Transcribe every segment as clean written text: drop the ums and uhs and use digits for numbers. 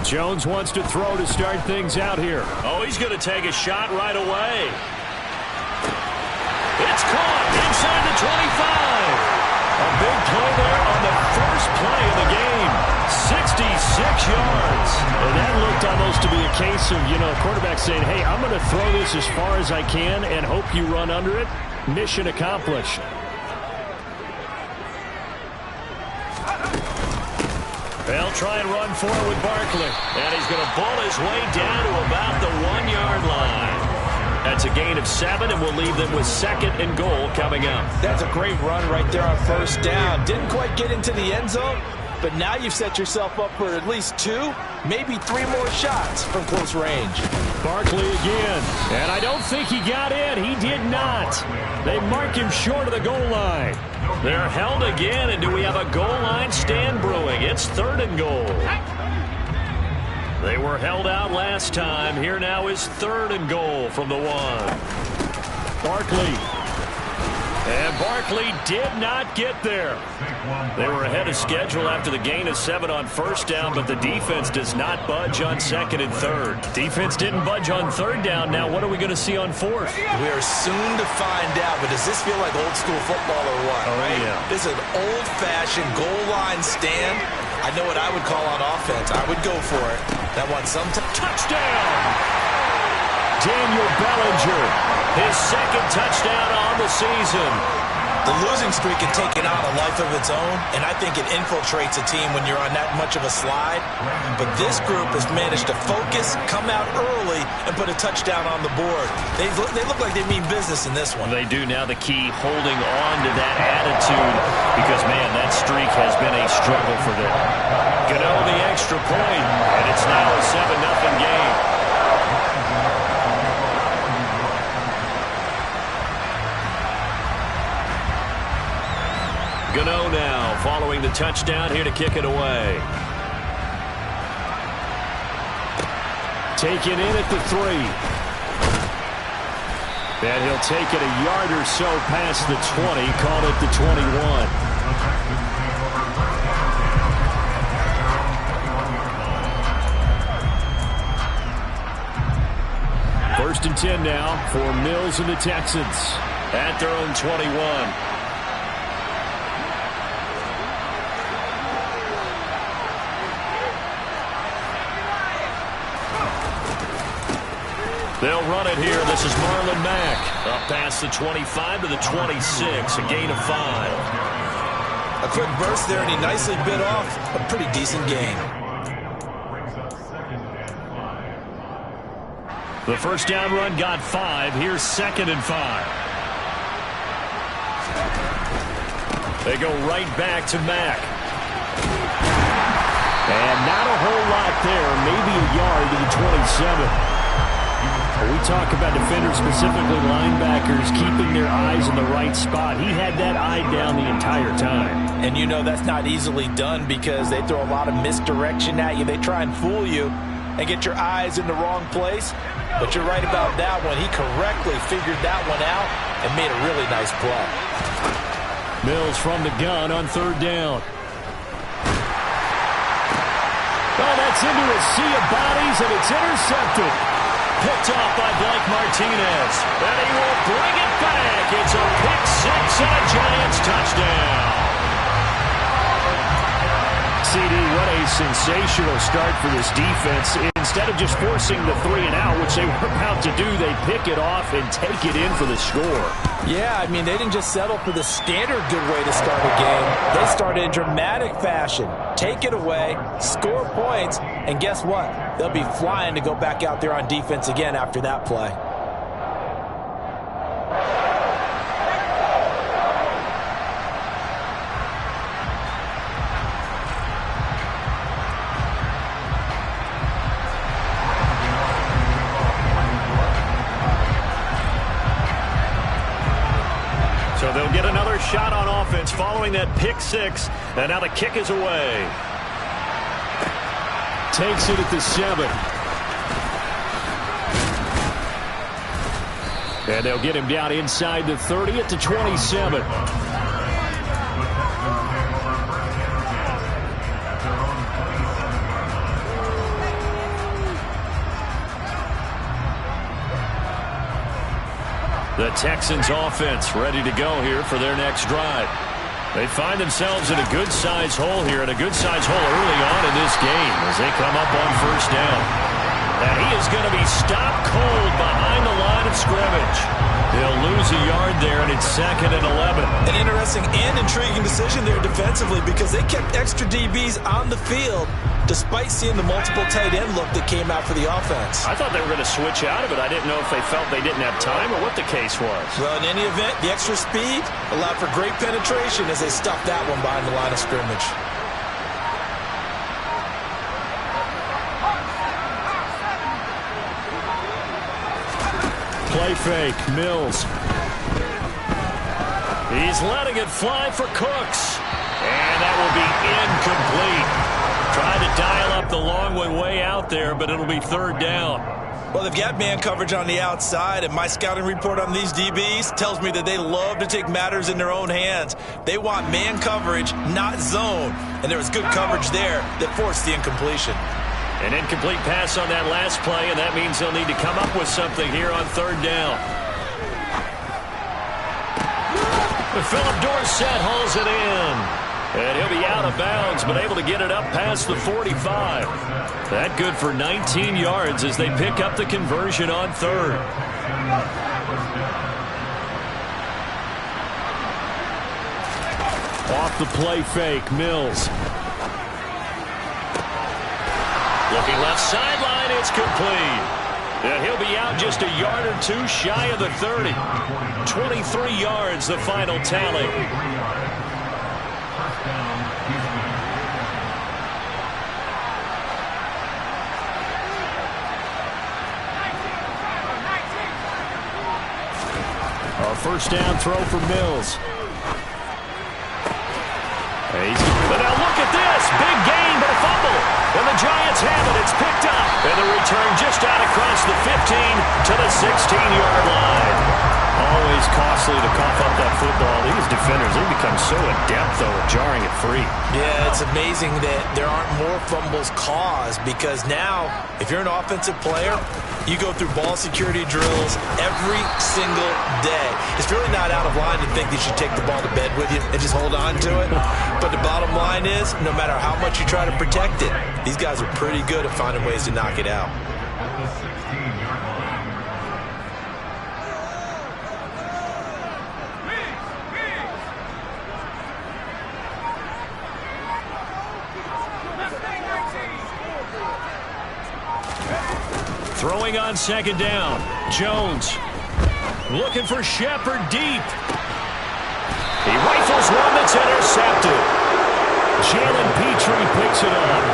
Jones wants to throw to start things out here. Oh, he's going to take a shot right away. It's caught inside the 25. A big play there on the first play of the game. 66 yards. And that looked almost to be a case of, quarterback saying, hey, I'm going to throw this as far as I can and hope you run under it. Mission accomplished. They'll try and run forward with Barkley. And he's going to bull his way down to about the 1-yard line. That's a gain of 7, and we'll leave them with 2nd and goal coming up. That's a great run right there on first down. Didn't quite get into the end zone, but now you've set yourself up for at least 2, maybe 3 more shots from close range. Barkley again. And I don't think he got in. He did not. They mark him short of the goal line. They're held again, and do we have a goal line stand brewing? It's 3rd and goal. They were held out last time. Here now is 3rd and goal from the 1. Barkley. And Barkley did not get there. They were ahead of schedule after the gain of 7 on first down, but the defense does not budge on 2nd and 3rd. Defense didn't budge on 3rd down. Now what are we going to see on 4th? We are soon to find out, but does this feel like old school football or what? Oh, right? Yeah. This is an old-fashioned goal line stand. I know what I would call on offense. I would go for it. That one touchdown! Daniel Bellinger, his 2nd touchdown on the season. The losing streak had taken on a life of its own, and I think it infiltrates a team when you're on that much of a slide. But this group has managed to focus, come out early, and put a touchdown on the board. They look like they mean business in this one. They do. Now the key, holding on to that attitude, because, man, that streak has been a struggle for them. Gano the extra point, and it's now a 7-0 game. Gano now following the touchdown here to kick it away. Taken in at the 3. And he'll take it a yard or so past the 20, call it the 21. First and 10 now for Mills and the Texans at their own 21. They'll run it here. This is Marlon Mack. Up past the 25 to the 26. A gain of 5. A quick burst there, and he nicely bit off a pretty decent gain. The first down run got 5. Here's 2nd and 5. They go right back to Mack. And not a whole lot there. Maybe a yard to the 27. We talk about defenders, specifically linebackers, keeping their eyes in the right spot. He had that eye down the entire time. And that's not easily done because they throw a lot of misdirection at you. They try and fool you and get your eyes in the wrong place. But you're right about that one. He correctly figured that one out and made a really nice play. Mills from the gun on 3rd down. Oh, that's into a sea of bodies, and it's intercepted. Picked off by Blake Martinez. And he will bring it back. It's a pick 6 and a Giants touchdown. CD, what a sensational start for this defense. Instead of just forcing the 3 and out, which they were about to do, they pick it off and take it in for the score. Yeah, they didn't just settle for the standard good way to start a game. They started in dramatic fashion. Take it away, score points, and guess what? They'll be flying to go back out there on defense again after that play. So they'll get another shot on offense following that pick 6. And now the kick is away. Takes it at the 7. And they'll get him down inside the 30 at the 27. The Texans offense ready to go here for their next drive. They find themselves in a good-sized hole here, and a good-sized hole early on in this game as they come up on first down. And he is going to be stopped cold behind the line of scrimmage. They'll lose a yard there, and it's 2nd and 11. An interesting and intriguing decision there defensively because they kept extra DBs on the field despite seeing the multiple tight end look that came out for the offense. I thought they were going to switch out of it. I didn't know if they felt they didn't have time or what the case was. Well, in any event, the extra speed allowed for great penetration as they stopped that one behind the line of scrimmage. Play fake, Mills. He's letting it fly for Cooks. And that will be incomplete. Trying to dial up the long one way out there, but it'll be 3rd down. Well, they've got man coverage on the outside, and my scouting report on these DBs tells me that they love to take matters in their own hands. They want man coverage, not zone. And there was good coverage there that forced the incompletion. An incomplete pass on that last play, and that means they'll need to come up with something here on 3rd down. Philip Dorsett hauls it in. And he'll be out of bounds, but able to get it up past the 45. That good for 19 yards as they pick up the conversion on 3rd. Off the play fake, Mills. Looking left sideline, it's complete. And he'll be out just a yard or two shy of the 30. 23 yards, the final tally. A first down throw for Mills. But now look at this. Big gain, but a fumble. And the Giants have it. It's picked up. And the return just out across the 15 to the 16-yard line. Always costly to cough up that football. These defenders, they become so adept, though, at jarring it free. Yeah, it's amazing that there aren't more fumbles caused because now, if you're an offensive player, you go through ball security drills every single day. It's really not out of line to think that you should take the ball to bed with you and just hold on to it. But the bottom line is, no matter how much you try to protect it, these guys are pretty good at finding ways to knock it out. Throwing on 2nd down. Jones looking for Shepard deep. He rifles one that's intercepted. Jalen Petrie picks it up.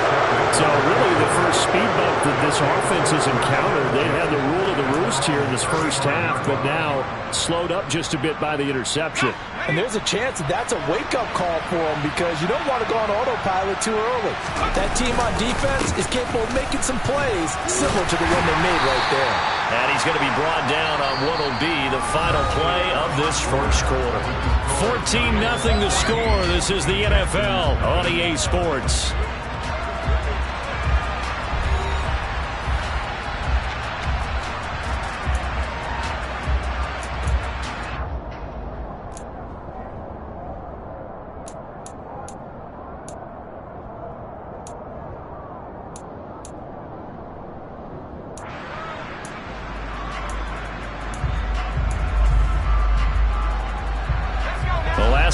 So really the first speed bump that this offense has encountered, they had the rule of the roost here in this first half, but now slowed up just a bit by the interception. And there's a chance that that's a wake-up call for them because you don't want to go on autopilot too early. That team on defense is capable of making some plays similar to the one they made right there. And he's going to be brought down on what will be the final play of this first quarter. 14-0 the score. This is the NFL on EA Sports.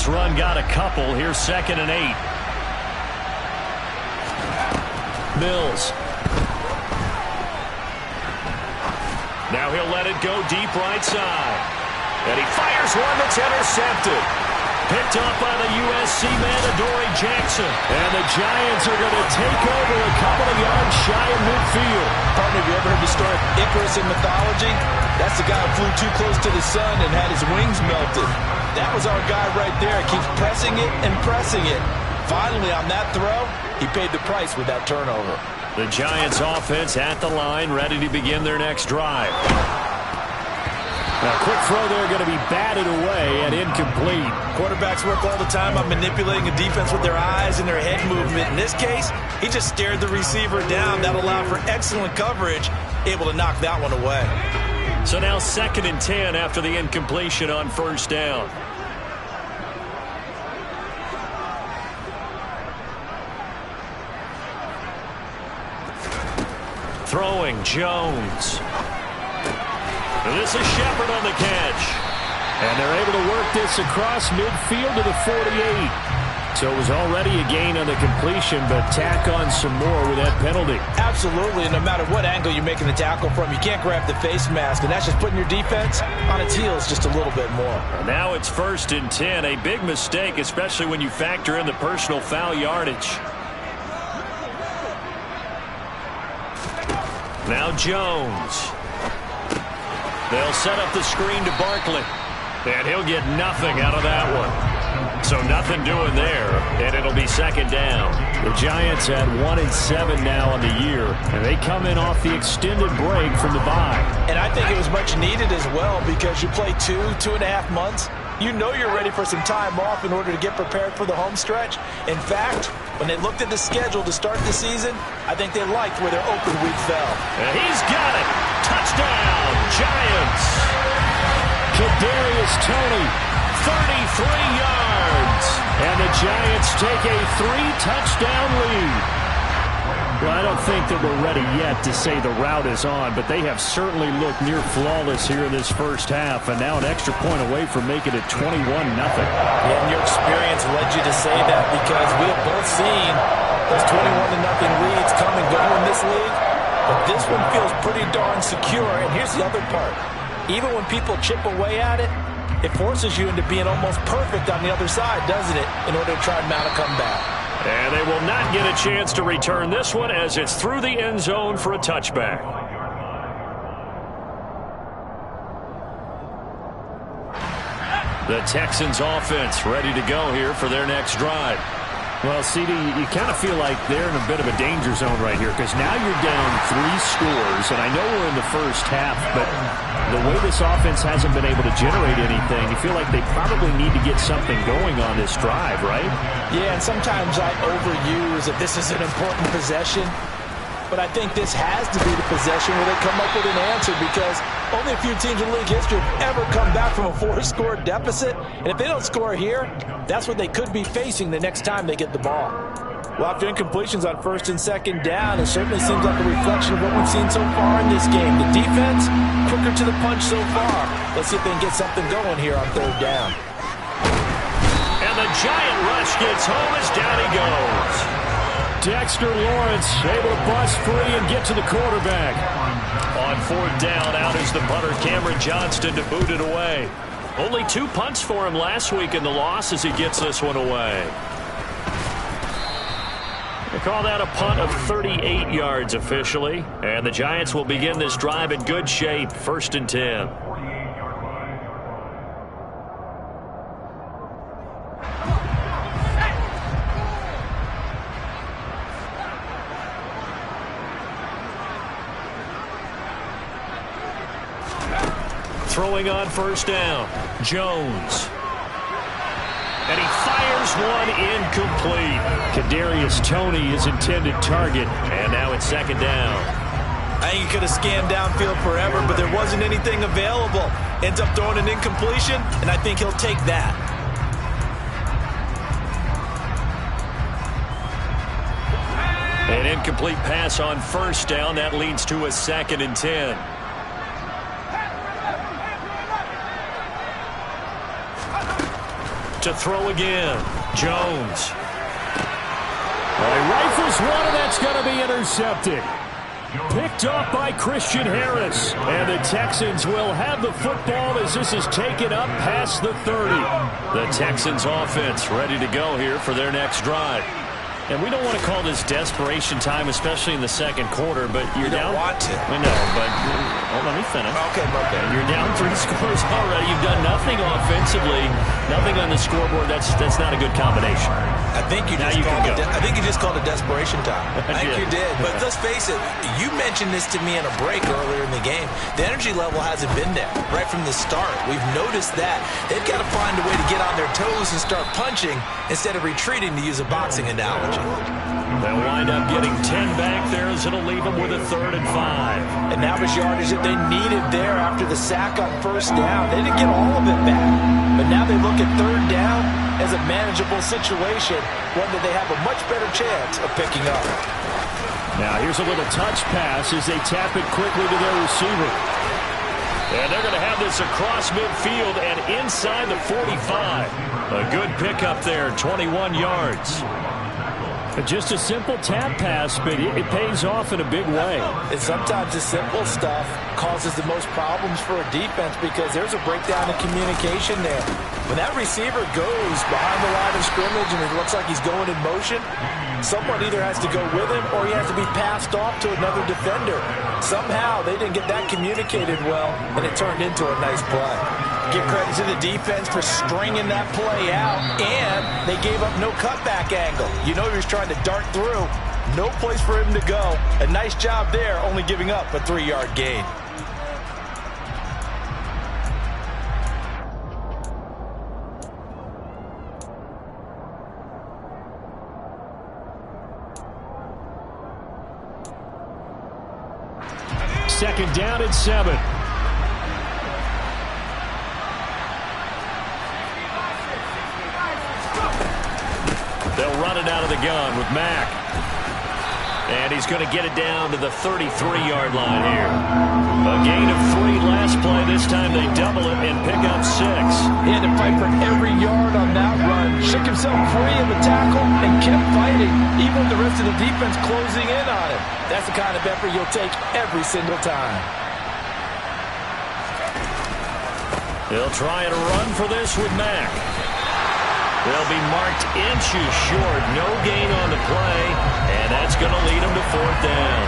Run got a couple. Here's 2nd and 8. Mills. Now he'll let it go deep right side. And he fires one that's intercepted. Picked up by the USC man, Adoree Jackson. And the Giants are going to take over a couple of yards shy of midfield. Partner, have you ever heard the story of Icarus in mythology? That's the guy who flew too close to the sun and had his wings melted. That was our guy right there. Keeps pressing it and pressing it. Finally, on that throw, he paid the price with that turnover. The Giants offense at the line, ready to begin their next drive. Now, quick throw there, going to be batted away and incomplete. Quarterbacks work all the time on manipulating a defense with their eyes and their head movement. In this case, he just stared the receiver down. That allowed for excellent coverage, able to knock that one away. So now 2nd and 10 after the incompletion on first down. Throwing Jones. This is Shepard on the catch. And they're able to work this across midfield to the 48. So it was already a gain on the completion, but tack on some more with that penalty. Absolutely, and no matter what angle you're making the tackle from, you can't grab the face mask, and that's just putting your defense on its heels just a little bit more. And now it's 1st and 10, a big mistake, especially when you factor in the personal foul yardage. Now Jones. They'll set up the screen to Barkley. And he'll get nothing out of that one. So nothing doing there, and it'll be 2nd down. The Giants at 1-7 now on the year, and they come in off the extended break from the bye. And I think it was much needed as well because you play 2.5 months. You know you're ready for some time off in order to get prepared for the home stretch. In fact, when they looked at the schedule to start the season, I think they liked where their open week fell. And he's got it. Touchdown, Giants. Kadarius Toney, 33 yards. And the Giants take a 3-touchdown lead. Well, I don't think that we're ready yet to say the route is on, but they have certainly looked near flawless here in this first half, and now an extra point away from making it 21-0. Yeah, and your experience led you to say that because we have both seen those 21-0 leads come and go in this league, but this one feels pretty darn secure, and here's the other part. Even when people chip away at it, it forces you into being almost perfect on the other side, doesn't it, in order to try and mount a comeback. And they will not get a chance to return this one as it's through the end zone for a touchback. The Texans offense ready to go here for their next drive. Well, CD, you kind of feel like they're in a bit of a danger zone right here because now you're down 3 scores, and I know we're in the first half, but the way this offense hasn't been able to generate anything, you feel like they probably need to get something going on this drive, right? Yeah, and sometimes I overuse that this is an important possession, but I think this has to be the possession where they come up with an answer because only a few teams in league history have ever come back from a 4-score deficit. And if they don't score here, that's what they could be facing the next time they get the ball. Well, after incompletions on 1st and 2nd down, it certainly seems like a reflection of what we've seen so far in this game. The defense, quicker to the punch so far. Let's see if they can get something going here on 3rd down. And the giant rush gets home as down he goes. Dexter Lawrence able to bust free and get to the quarterback. On 4th down, out is the punter, Cameron Johnston, to boot it away. Only 2 punts for him last week in the loss as he gets this one away. They call that a punt of 38 yards officially. And the Giants will begin this drive in good shape, 1st and 10. Throwing on 1st down, Jones. And he fires one incomplete. Kadarius Toney, his intended target. And now it's 2nd down. I think he could have scanned downfield forever, but there wasn't anything available. Ends up throwing an incompletion, and I think he'll take that. An incomplete pass on 1st down. That leads to a 2nd and 10. To throw again, Jones. Well, he rifles one, and that's going to be intercepted. Picked off by Christian Harris. And the Texans will have the football as this is taken up past the 30. The Texans offense ready to go here for their next drive. And we don't want to call this desperation time, especially in the 2nd quarter, but you're down. You don't want to. I know, but let me finish. Okay. You're down 3 scores already. You've done nothing offensively, nothing on the scoreboard. That's not a good combination. I think you just called a desperation time. I think you did. But let's face it, you mentioned this to me in a break earlier in the game. The energy level hasn't been there right from the start. We've noticed that. They've got to find a way to get on their toes and start punching instead of retreating, to use a boxing analogy. They'll wind up getting 10 back there as it'll leave them with a 3rd and 5. And that was yardage that they needed there after the sack on 1st down. They didn't get all of it back. But now they look at 3rd down as a manageable situation, one that they have a much better chance of picking up. Now here's a little touch pass as they tap it quickly to their receiver. And they're going to have this across midfield and inside the 45. A good pickup there, 21 yards. Just a simple tap pass, but it pays off in a big way. And sometimes the simple stuff causes the most problems for a defense because there's a breakdown in communication there. When that receiver goes behind the line of scrimmage and it looks like he's going in motion, someone either has to go with him or he has to be passed off to another defender. Somehow they didn't get that communicated well, and it turned into a nice play. Give credit to the defense for stringing that play out, and they gave up no cutback angle. You know he was trying to dart through. No place for him to go. A nice job there, only giving up a 3-yard gain. Second down and 7. They'll run it out of the gun with Mack. And he's going to get it down to the 33-yard line here. A gain of 3 last play. This time they double it and pick up 6. He had to fight for every yard on that run. Shook himself free of the tackle and kept fighting, even with the rest of the defense closing in on him. That's the kind of effort you'll take every single time. They'll try and run for this with Mack. They'll be marked inches short. No gain on the play, and that's going to lead them to 4th down.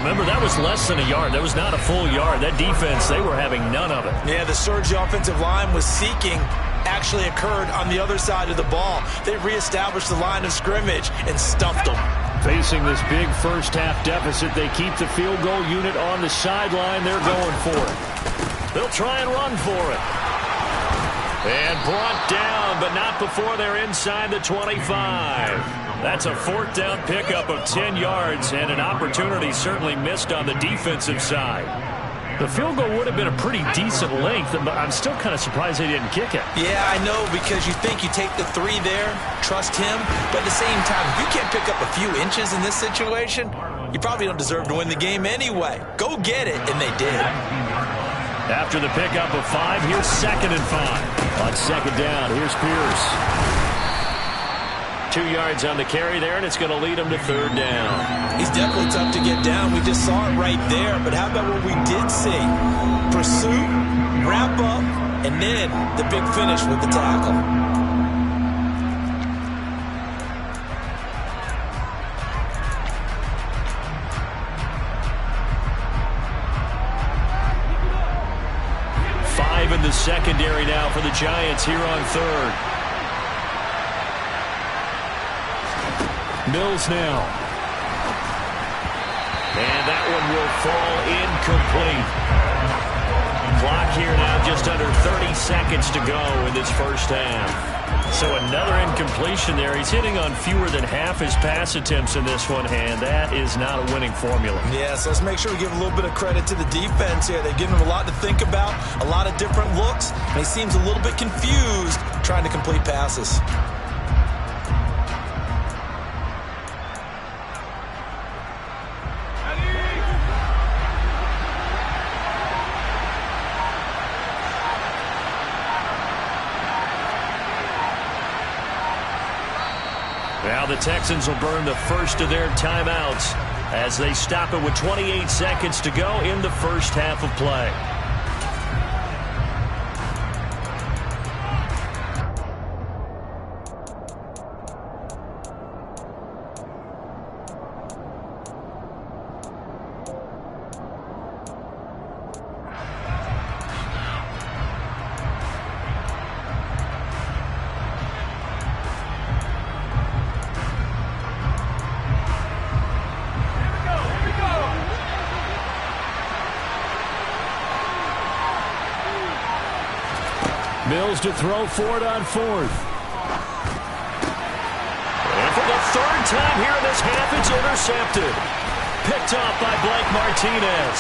Remember, that was less than a yard. That was not a full yard. That defense, they were having none of it. Yeah, the surge the offensive line was seeking actually occurred on the other side of the ball. They reestablished the line of scrimmage and stuffed them. Facing this big first-half deficit, they keep the field goal unit on the sideline. They're going for it. They'll try and run for it. And brought down, but not before they're inside the 25. That's a 4th down pickup of 10 yards and an opportunity certainly missed on the defensive side. The field goal would have been a pretty decent length, but I'm still kind of surprised they didn't kick it. Yeah, I know, because you think you take the 3 there, trust him, but at the same time, if you can't pick up a few inches in this situation, you probably don't deserve to win the game anyway. Go get it, and they did. After the pickup of 5, here's 2nd and 5. On 2nd down, here's Pierce. 2 yards on the carry there, and it's going to lead him to 3rd down. He's definitely tough to get down. We just saw it right there. But how about what we did see? Pursuit, wrap up, and then the big finish with the tackle. In the secondary now for the Giants here on 3rd. Mills now. And that one will fall incomplete. Clock here now just under 30 seconds to go in this first half. So another incompletion there. He's hitting on fewer than half his pass attempts in this one, and that is not a winning formula. Yes, let's make sure we give a little bit of credit to the defense here. They've given him a lot to think about, a lot of different looks, and he seems a little bit confused trying to complete passes. Now the Texans will burn the first of their timeouts as they stop it with 28 seconds to go in the first half of play. Mills to throw for it on fourth. And for the third time here in this half, it's intercepted. Picked up by Blake Martinez.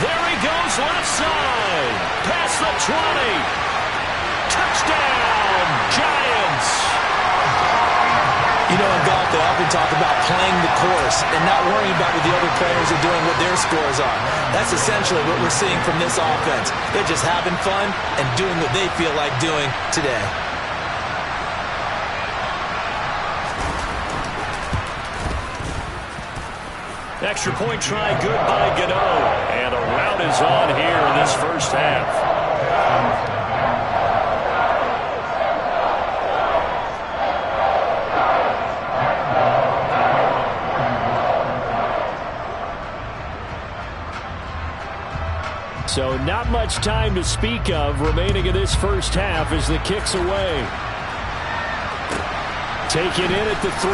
There he goes, left side. Past the 20. Touchdown, Giants. You know, in golf, they often talk about playing the course and not worrying about what the other players are doing, what their scores are. That's essentially what we're seeing from this offense. They're just having fun and doing what they feel like doing today. Extra point try, good by Gano. And a rout is on here in this first half. So not much time to speak of remaining in this first half as the kick's away. Taken in at the 3.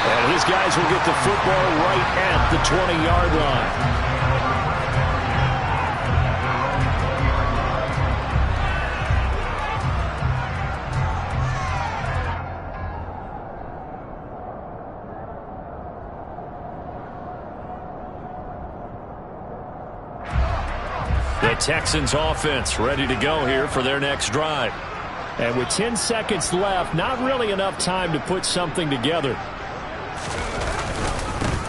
And his guys will get the football right at the 20-yard line. The Texans offense ready to go here for their next drive. And with 10 seconds left, not really enough time to put something together.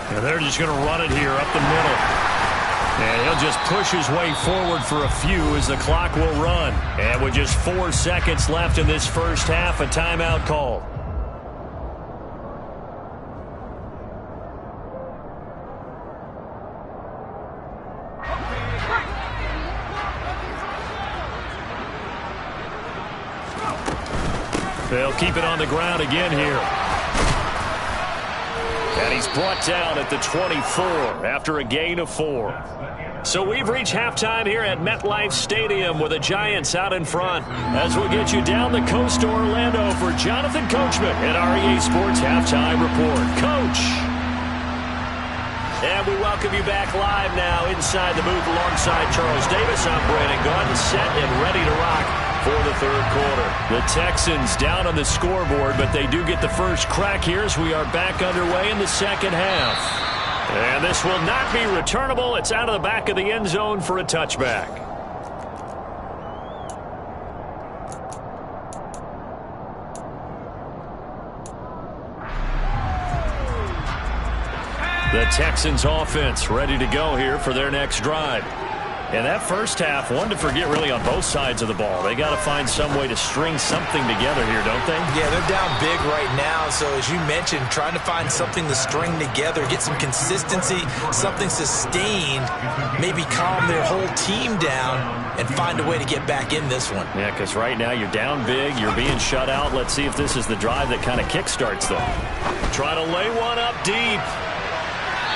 And they're just going to run it here up the middle. And he'll just push his way forward for a few as the clock will run. And with just 4 seconds left in this first half, a timeout call. They'll keep it on the ground again here. And he's brought down at the 24 after a gain of 4. So we've reached halftime here at MetLife Stadium with the Giants out in front. As we'll get you down the coast to Orlando for Jonathan Coachman at REA Sports Halftime Report. Coach. And we welcome you back live now inside the booth alongside Charles Davis. I'm Brandon Gaudin, set and ready to rock for the third quarter. The Texans down on the scoreboard, but they do get the first crack here as we are back underway in the second half. And this will not be returnable. It's out of the back of the end zone for a touchback. The Texans offense ready to go here for their next drive. And that first half, one to forget really on both sides of the ball. They got to find some way to string something together here, don't they? Yeah, they're down big right now. So as you mentioned, trying to find something to string together, get some consistency, something sustained, maybe calm their whole team down and find a way to get back in this one. Yeah, because right now you're down big, you're being shut out. Let's see if this is the drive that kind of kickstarts them. Try to lay one up deep.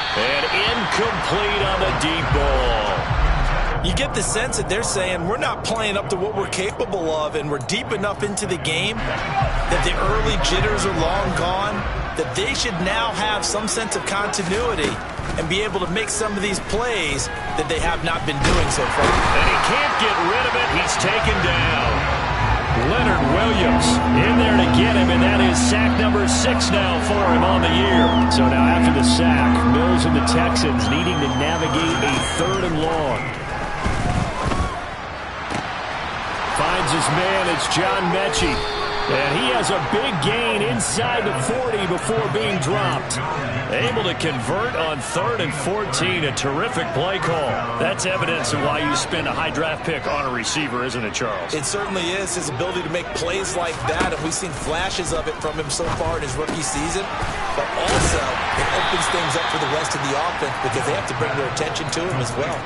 And incomplete on the deep ball. You get the sense that they're saying we're not playing up to what we're capable of, and we're deep enough into the game that the early jitters are long gone, that they should now have some sense of continuity and be able to make some of these plays that they have not been doing so far. And he can't get rid of it. He's taken down. Leonard Williams in there to get him, and that is sack number 6 now for him on the year. So now after the sack, Mills and the Texans needing to navigate a 3rd and long. Finds his man, it's John Mechie. And he has a big gain inside the 40 before being dropped. Able to convert on 3rd and 14. A terrific play call. That's evidence of why you spend a high draft pick on a receiver, isn't it, Charles? It certainly is. His ability to make plays like that, and we've seen flashes of it from him so far in his rookie season. But also, it opens things up for the rest of the offense because they have to bring their attention to him as well.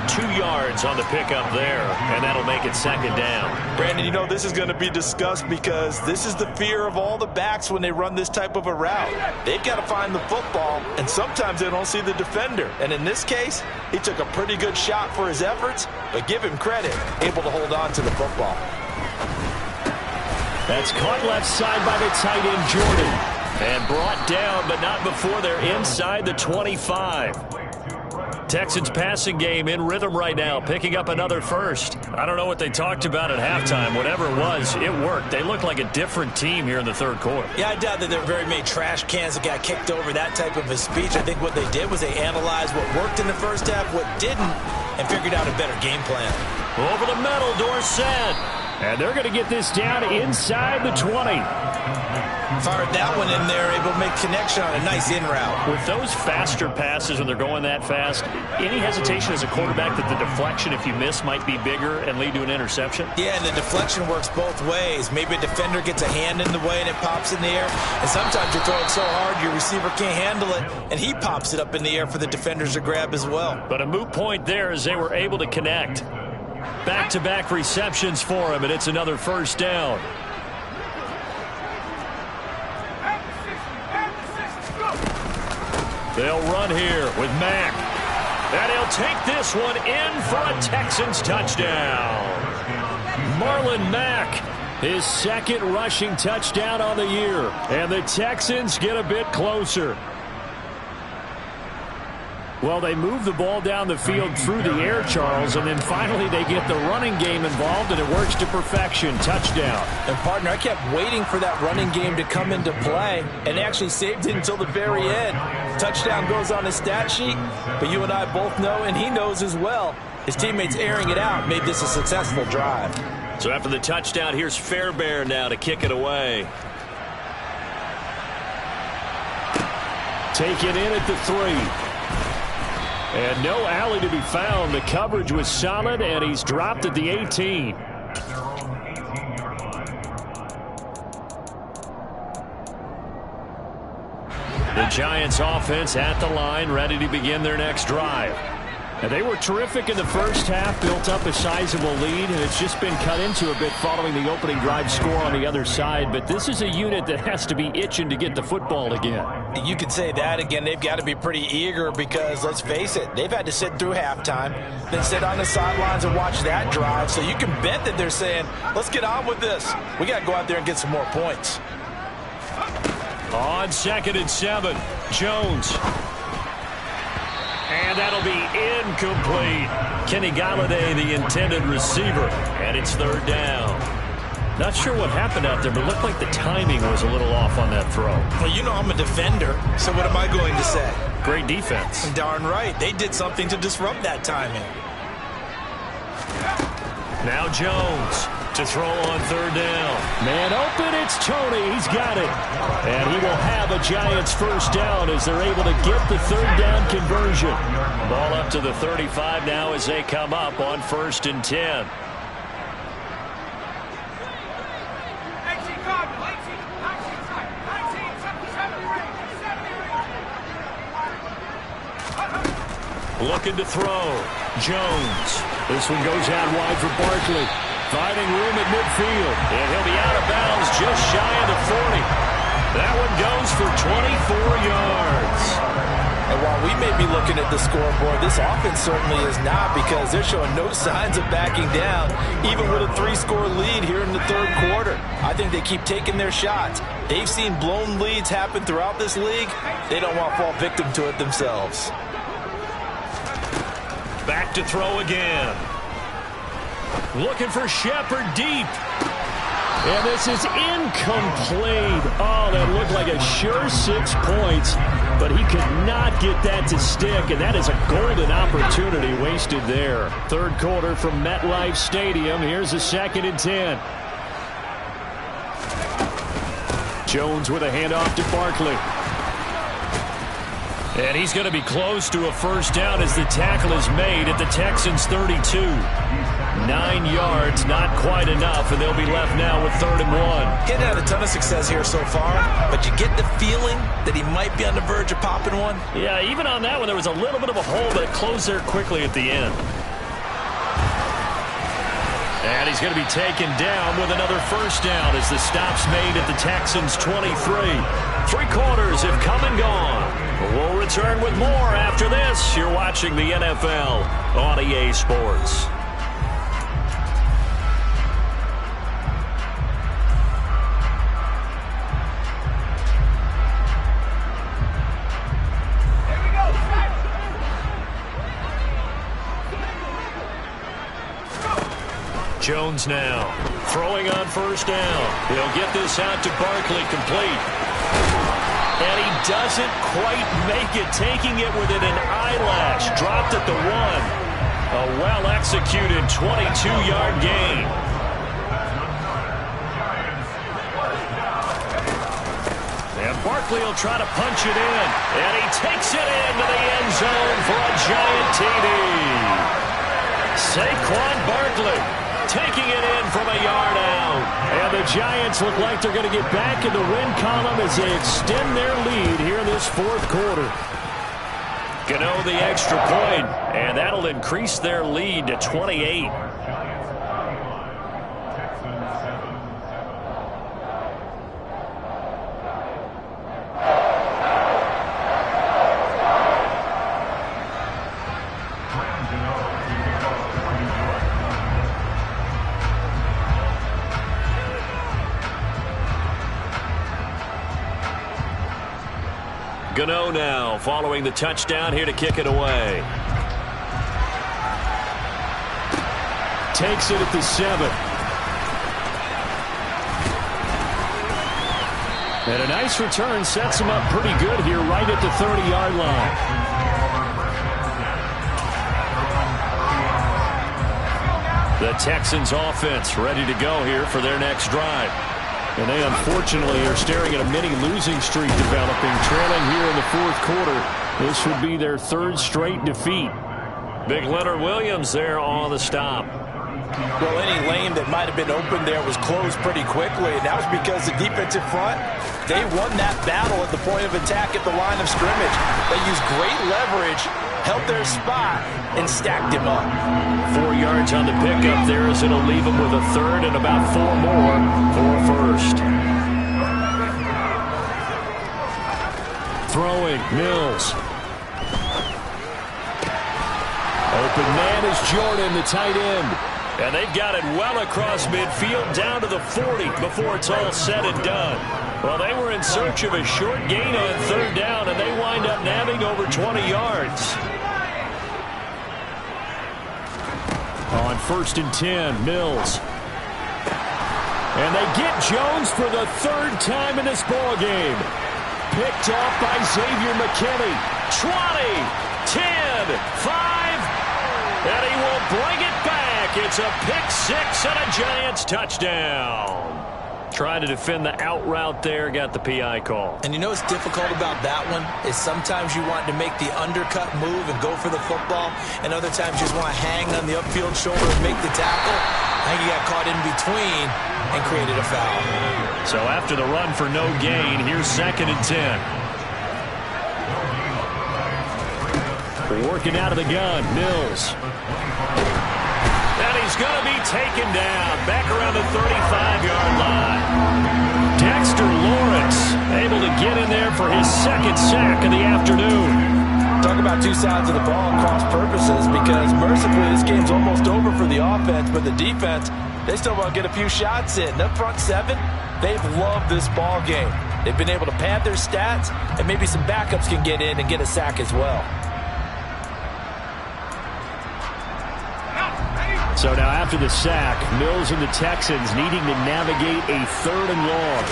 2 yards on the pickup there, and that'll make it 2nd down. Brandon, you know, this is going to be discussed because this is the fear of all the backs when they run this type of a route. They've got to find the football, and sometimes they don't see the defender. And in this case, he took a pretty good shot for his efforts, but give him credit, able to hold on to the football. That's caught left side by the tight end, Jordan. And brought down, but not before they're inside the 25. Texans passing game in rhythm right now, picking up another first. I don't know what they talked about at halftime. Whatever it was, it worked. They look like a different team here in the third quarter. Yeah, I doubt that there are very many trash cans that got kicked over, that type of a speech. I think what they did was they analyzed what worked in the first half, what didn't, and figured out a better game plan. Over the middle, Dorsett. And they're going to get this down inside the 20. Fired that one in there, able to make connection on a nice in route. With those faster passes when they're going that fast, any hesitation as a quarterback that the deflection, if you miss, might be bigger and lead to an interception? Yeah, and the deflection works both ways. Maybe a defender gets a hand in the way and it pops in the air. And sometimes you're throwing so hard your receiver can't handle it, and he pops it up in the air for the defenders to grab as well. But a moot point there as they were able to connect. Back-to-back receptions for him, and it's another first down. They'll run here with Mack. And he'll take this one in for a Texans touchdown. Marlon Mack, his second rushing touchdown on the year. And the Texans get a bit closer. Well, they move the ball down the field through the air, Charles, and then finally they get the running game involved, and it works to perfection. Touchdown. And, partner, I kept waiting for that running game to come into play, and actually saved it until the very end. Touchdown goes on his stat sheet, but you and I both know, and he knows as well, his teammates airing it out made this a successful drive. So after the touchdown, here's Fairbairn now to kick it away. Take it in at the 3. And no alley to be found. The coverage was solid, and he's dropped at the 18. The Giants offense at the line, ready to begin their next drive. And they were terrific in the first half, built up a sizable lead, and it's just been cut into a bit following the opening drive score on the other side. But this is a unit that has to be itching to get the football again. You could say that again. They've got to be pretty eager because, let's face it, they've had to sit through halftime, then sit on the sidelines and watch that drive. So you can bet that they're saying, let's get on with this. We got to go out there and get some more points. On 2nd and 7, Jones. And that'll be incomplete. Kenny Golladay, the intended receiver. And it's third down. Not sure what happened out there, but it looked like the timing was a little off on that throw. Well, you know I'm a defender, so what am I going to say? Great defense. Darn right. They did something to disrupt that timing. Now Jones to throw on third down. Man open, it's Tony. He's got it. And he will have a Giants first down as they're able to get the third down conversion. Ball up to the 35 now as they come up on 1st and 10. Looking to throw. Jones. This one goes out wide for Barkley. Finding room at midfield. And he'll be out of bounds just shy of the 40. That one goes for 24 yards. And while we may be looking at the scoreboard, this offense certainly is not, because they're showing no signs of backing down, even with a 3-score lead here in the third quarter. I think they keep taking their shots. They've seen blown leads happen throughout this league. They don't want to fall victim to it themselves. Back to throw again. Looking for Shepard deep. And this is incomplete. Oh, that looked like a sure 6 points, but he could not get that to stick, and that is a golden opportunity wasted there. Third quarter from MetLife Stadium. Here's a 2nd and 10. Jones with a handoff to Barkley. And he's going to be close to a first down as the tackle is made at the Texans' 32. 9 yards, not quite enough, and they'll be left now with 3rd and 1. Getting had a ton of success here so far, but you get the feeling that he might be on the verge of popping one. Yeah, even on that one, there was a little bit of a hole, but it closed there quickly at the end. And he's going to be taken down with another first down as the stop's made at the Texans' 23. 3 quarters have come and gone. We'll return with more after this. You're watching the NFL on EA Sports. Jones now throwing on first down. He'll get this out to Barkley, complete. And he doesn't quite make it, taking it within an eyelash. Dropped at the 1. A well-executed 22-yard gain. And Barkley will try to punch it in. And he takes it into the end zone for a giant TD. Saquon Barkley taking it in from a yard out. And the Giants look like they're going to get back in the win column as they extend their lead here in this fourth quarter. Gano the extra point, and that'll increase their lead to 28. Gano now following the touchdown here to kick it away. Takes it at the 7. And a nice return sets him up pretty good here right at the 30-yard line. The Texans offense ready to go here for their next drive. And they unfortunately are staring at a mini losing streak developing, trailing here in the fourth quarter. This would be their 3rd straight defeat. Big Leonard Williams there on the stop. Well, any lane that might have been open there was closed pretty quickly, and that was because the defensive front, they won that battle at the point of attack at the line of scrimmage. They used great leverage, held their spot, and stacked him up. 4 yards on the pickup there as it'll leave him with a 3rd and about 4 more for a first. Throwing, Mills. Open man is Jordan, the tight end. And they've got it well across midfield down to the 40 before it's all said and done. Well, they were in search of a short gain on 3rd down, and they wind up nabbing over 20 yards. On 1st and 10, Mills. And they get Jones for the 3rd time in this ballgame. Picked off by Xavier McKinney. 20, 10, 5, and he will bring it back. It's a pick 6 and a Giants touchdown. Trying to defend the out route there, got the PI call. And you know what's difficult about that one is sometimes you want to make the undercut move and go for the football, and other times you just want to hang on the upfield shoulder and make the tackle. I think he got caught in between and created a foul. So after the run for no gain, here's 2nd and 10. Working out of the gun, Mills. And he's going to be taken down back around the 35-yard line. Dexter Lawrence able to get in there for his 2nd sack of the afternoon. Talk about two sides of the ball and cross purposes, because mercifully this game's almost over for the offense, but the defense, they still want to get a few shots in. The front 7, they've loved this ball game. They've been able to pad their stats, and maybe some backups can get in and get a sack as well. So now after the sack, Mills and the Texans needing to navigate a 3rd and long.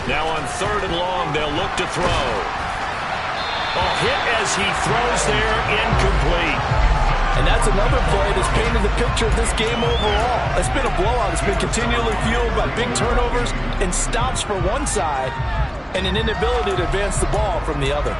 Now on 3rd and long, they'll look to throw. A hit as he throws there, incomplete. And that's another play that's painted the picture of this game overall. It's been a blowout. It's been continually fueled by big turnovers and stops for one side and an inability to advance the ball from the other.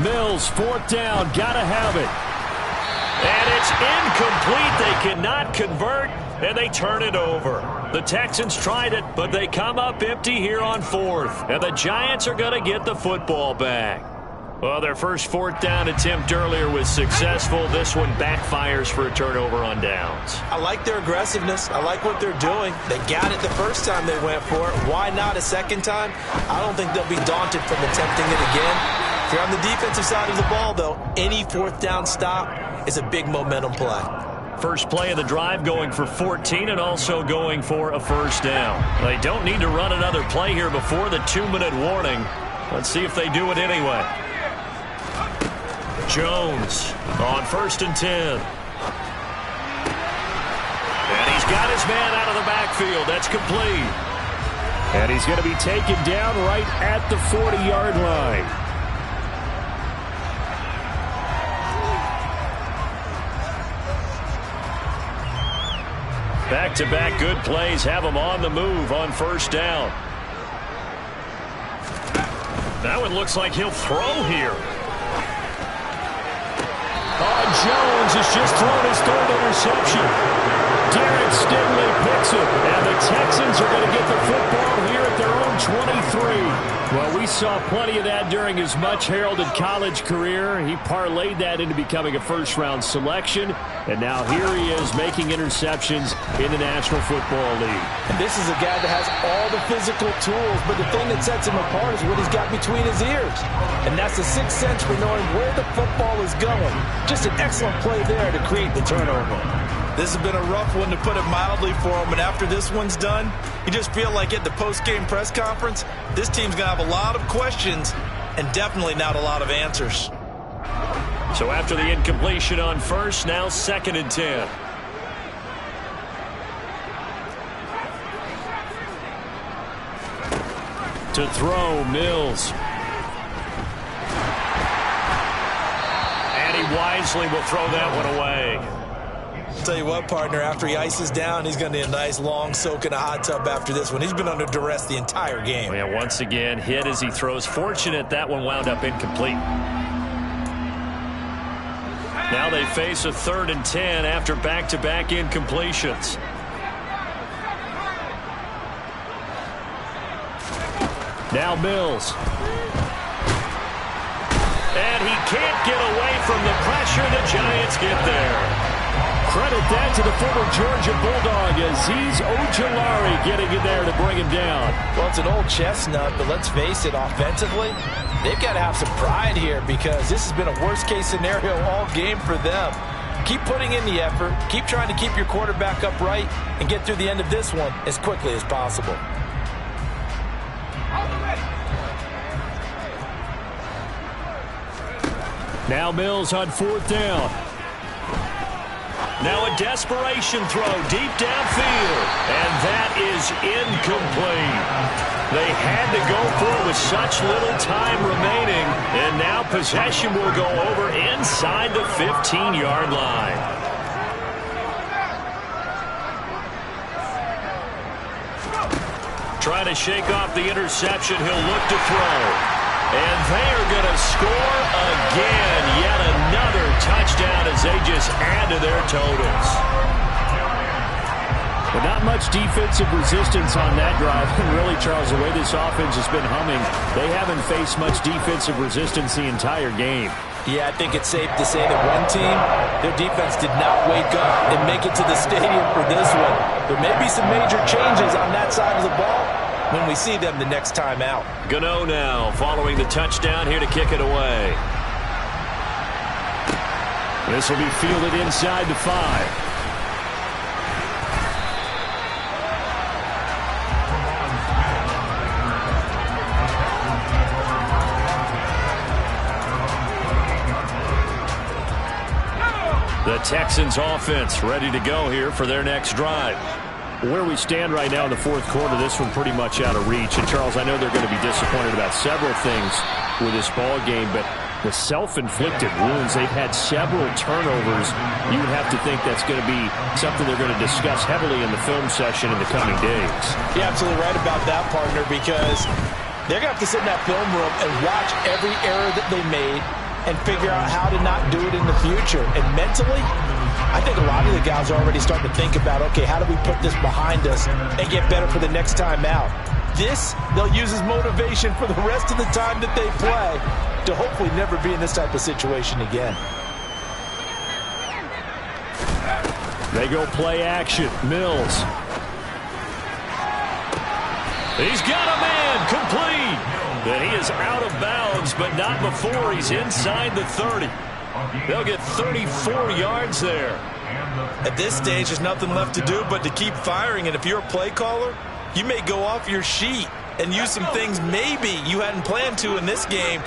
Mills, 4th down, gotta have it. And it's incomplete. They cannot convert, and they turn it over. The Texans tried it, but they come up empty here on 4th. And the Giants are going to get the football back. Well, their first 4th down attempt earlier was successful. This one backfires for a turnover on downs. I like their aggressiveness. I like what they're doing. They got it the first time they went for it. Why not a second time? I don't think they'll be daunted from attempting it again. If you're on the defensive side of the ball, though, any 4th down stop is a big momentum play. first play of the drive, going for 14 and also going for a first down. They don't need to run another play here before the 2-minute warning. Let's see if they do it anyway. Jones on 1st and 10. And he's got his man out of the backfield. That's complete. And he's going to be taken down right at the 40-yard line. Back-to-back good plays have him on the move on first down. That one looks like he'll throw here. Oh, Jones has just thrown his 3rd interception. Derek Stingley picks it, and the Texans are going to get the football here at their own 23. Well, we saw plenty of that during his much-heralded college career. He parlayed that into becoming a first-round selection, and now here he is making interceptions in the National Football League. And this is a guy that has all the physical tools, but the thing that sets him apart is what he's got between his ears. And that's the sixth sense for knowing where the football is going. Just an excellent play there to create the turnover. This has been a rough one, to put it mildly, for him. And after this one's done, you just feel like at the post-game press conference, this team's going to have a lot of questions and definitely not a lot of answers. So after the incompletion on first, now 2nd and 10. To throw, Mills. And he wisely will throw that one away. Tell you what, partner, after he ices down, he's going to need a nice long soak in a hot tub after this one. He's been under duress the entire game. Yeah, once again, hit as he throws. Fortunate that one wound up incomplete. Now they face a 3rd and 10 after back-to-back incompletions. Now Mills. And he can't get away from the pressure. The Giants get there. Credit that to the former Georgia Bulldog, Azeez Ojulari getting in there to bring him down. Well, it's an old chestnut, but let's face it, offensively, they've got to have some pride here, because this has been a worst-case scenario all game for them. Keep putting in the effort, keep trying to keep your quarterback upright, and get through the end of this one as quickly as possible. Now Mills on 4th down. Now a desperation throw deep downfield, and that is incomplete. They had to go for it with such little time remaining, and now possession will go over inside the 15-yard line. Trying to shake off the interception, he'll look to throw. And they are going to score again. Yet another touchdown as they just add to their totals. But not much defensive resistance on that drive. And really, Charles, the way this offense has been humming, they haven't faced much defensive resistance the entire game. Yeah, I think it's safe to say that one team, their defense did not wake up and make it to the stadium for this one. There may be some major changes on that side of the ball when we see them the next time out. Gano now following the touchdown here to kick it away. This will be fielded inside the 5. The Texans offense ready to go here for their next drive. Where we stand right now in the 4th quarter, this one pretty much out of reach. And, Charles, I know they're going to be disappointed about several things with this ball game, but the self-inflicted wounds, they've had several turnovers. You would have to think that's going to be something they're going to discuss heavily in the film session in the coming days. You're absolutely right about that, partner, because they're going to have to sit in that film room and watch every error that they made and figure out how to not do it in the future. And mentally, I think a lot of the guys are already starting to think about, okay, how do we put this behind us and get better for the next time out? This, they'll use as motivation for the rest of the time that they play to hopefully never be in this type of situation again. They go play action. Mills. He's got a man complete. And he is out of bounds, but not before he's inside the 30. They'll get 34 yards there. At this stage, there's nothing left to do but to keep firing. And if you're a play caller, you may go off your sheet and use some things maybe you hadn't planned to in this game.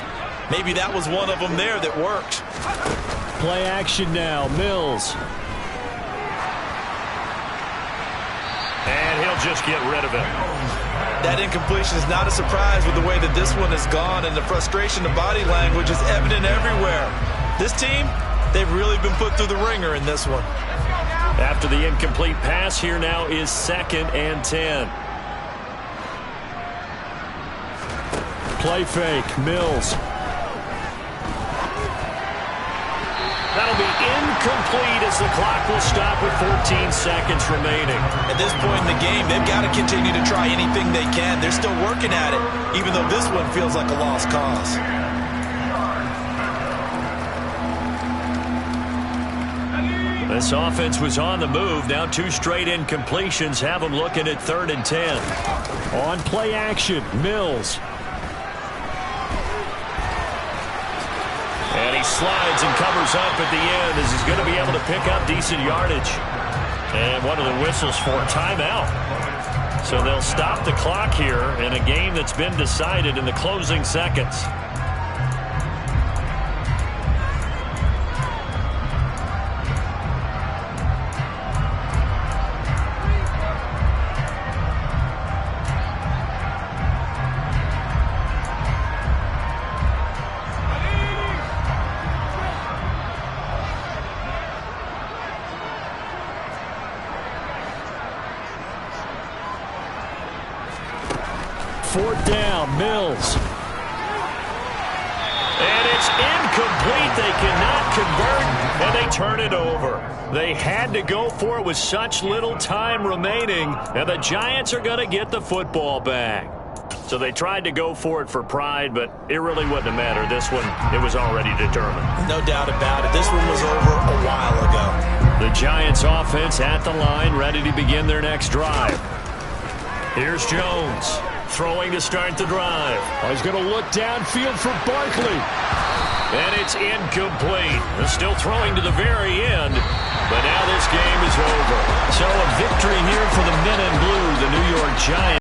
Maybe that was one of them there that worked. Play action now. Mills. And he'll just get rid of it. That incompletion is not a surprise with the way that this one has gone, and the frustration of body language is evident everywhere. This team, they've really been put through the ringer in this one. After the incomplete pass, here now is 2nd and 10. Play fake. Mills. That'll be incomplete as the clock will stop with 14 seconds remaining. At this point in the game, they've got to continue to try anything they can. They're still working at it, even though this one feels like a lost cause. This offense was on the move. Now 2 straight incompletions have them looking at 3rd and 10. On play action, Mills. And he slides and covers up at the end as he's going to be able to pick up decent yardage. And one of the whistles for a timeout. So they'll stop the clock here in a game that's been decided in the closing seconds. Fourth down, Mills. And it's incomplete. They cannot convert, and they turn it over. They had to go for it with such little time remaining, and the Giants are going to get the football back. So they tried to go for it for pride, but it really wouldn't have mattered. This one, it was already determined. No doubt about it. This one was over a while ago. The Giants offense at the line, ready to begin their next drive. Here's Jones. Throwing to start the drive. Oh, he's going to look downfield for Barkley. And it's incomplete. They're still throwing to the very end, but now this game is over. So a victory here for the men in blue, the New York Giants.